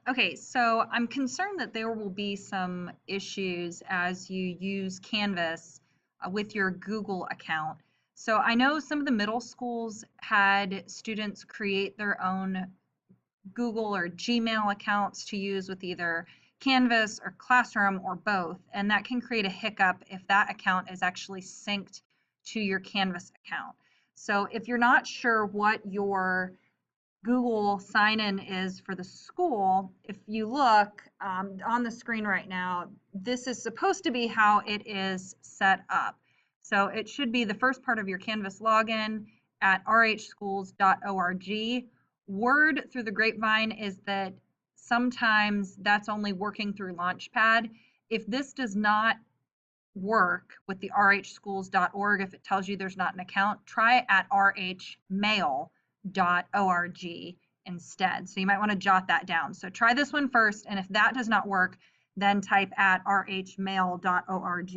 Okay, so I'm concerned that there will be some issues as you use Canvas with your Google account. So I know some of the middle schools had students create their own Google or Gmail accounts to use with either Canvas or Classroom or both, and that can create a hiccup if that account is actually synced to your Canvas account. So if you're not sure what your Google sign-in is for the school, if you look on the screen right now, this is supposed to be how it is set up. So it should be the first part of your Canvas login at rhschools.org. Word through the grapevine is that sometimes that's only working through Launchpad. If this does not work with the rhschools.org, if it tells you there's not an account, try it at rhmail.org instead. So you might want to jot that down. So try this one first, and if that does not work, then type at rhmail.org.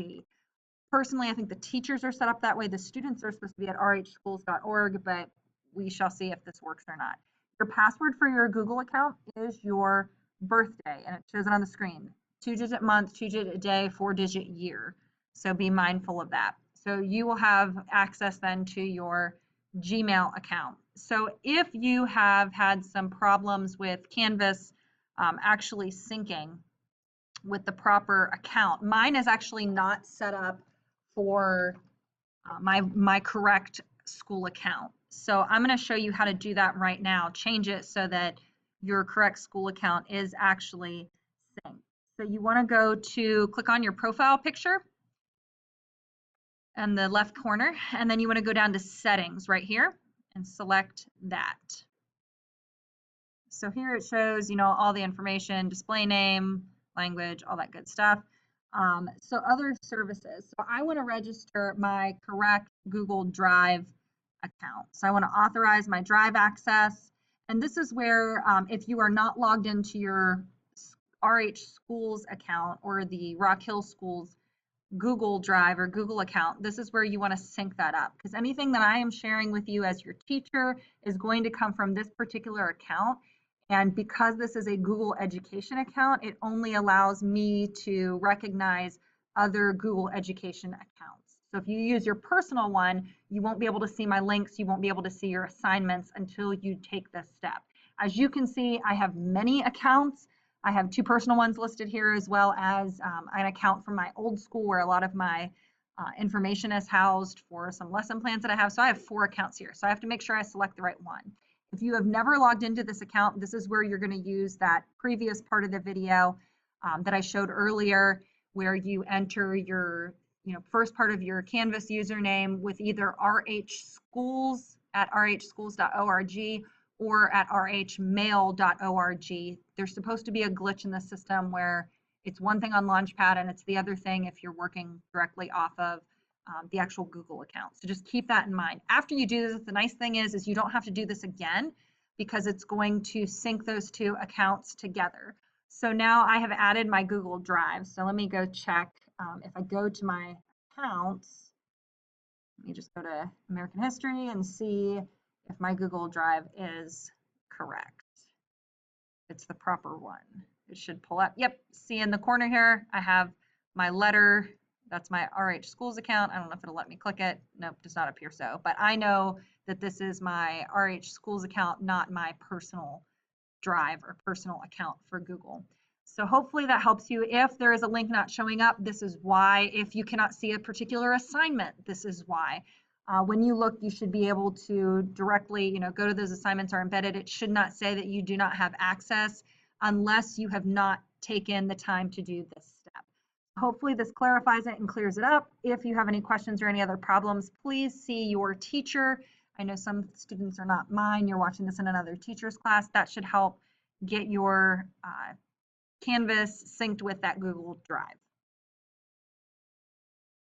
Personally, I think the teachers are set up that way. The students are supposed to be at rhschools.org, but we shall see if this works or not. Your password for your Google account is your birthday, and it shows it on the screen. 2-digit month, 2-digit day, 4-digit year. So be mindful of that. So you will have access then to your Gmail account. So if you have had some problems with Canvas actually syncing with the proper account, mine is actually not set up for my correct school account. So I'm going to show you how to do that right now. Change it so that your correct school account is actually synced. So you want to go to click on your profile picture in the left corner, and then you want to go down to settings right here and select that. So here it shows, all the information, display name, language, all that good stuff. So other services. So I want to register my correct Google Drive account. So I want to authorize my Drive access. And this is where if you are not logged into your RH Schools account or the Rock Hill Schools Google Drive or Google account, this is where you want to sync that up, because anything that I am sharing with you as your teacher is going to come from this particular account. And because this is a Google Education account, it only allows me to recognize other Google Education accounts. So if you use your personal one, you won't be able to see my links, you won't be able to see your assignments until you take this step. As you can see, I have many accounts. I have 2 personal ones listed here, as well as an account from my old school where a lot of my information is housed for some lesson plans that I have. So I have 4 accounts here. So I have to make sure I select the right one. If you have never logged into this account, this is where you're going to use that previous part of the video that I showed earlier, where you enter your first part of your Canvas username with either rhschools at rhschools.org or at rhmail.org. There's supposed to be a glitch in the system where it's one thing on Launchpad and it's the other thing if you're working directly off of the actual Google account. So just keep that in mind. After you do this, the nice thing is you don't have to do this again, because it's going to sync those 2 accounts together. So now I have added my Google Drive. So let me go check. If I go to my accounts, let me just go to American History and see if my Google Drive is correct. It's the proper one. It should pull up. Yep, see in the corner here, I have my letter. That's my RH Schools account. I don't know if it'll let me click it. Nope, does not appear so. But I know that this is my RH Schools account, not my personal drive or personal account for Google. So hopefully that helps you. If there is a link not showing up, this is why. If you cannot see a particular assignment, this is why. When you look, you should be able to directly, go to those assignments are embedded. It should not say that you do not have access unless you have not taken the time to do this step. Hopefully this clarifies it and clears it up. If you have any questions or any other problems, please see your teacher. I know some students are not mine. You're watching this in another teacher's class. That should help get your Canvas synced with that Google Drive.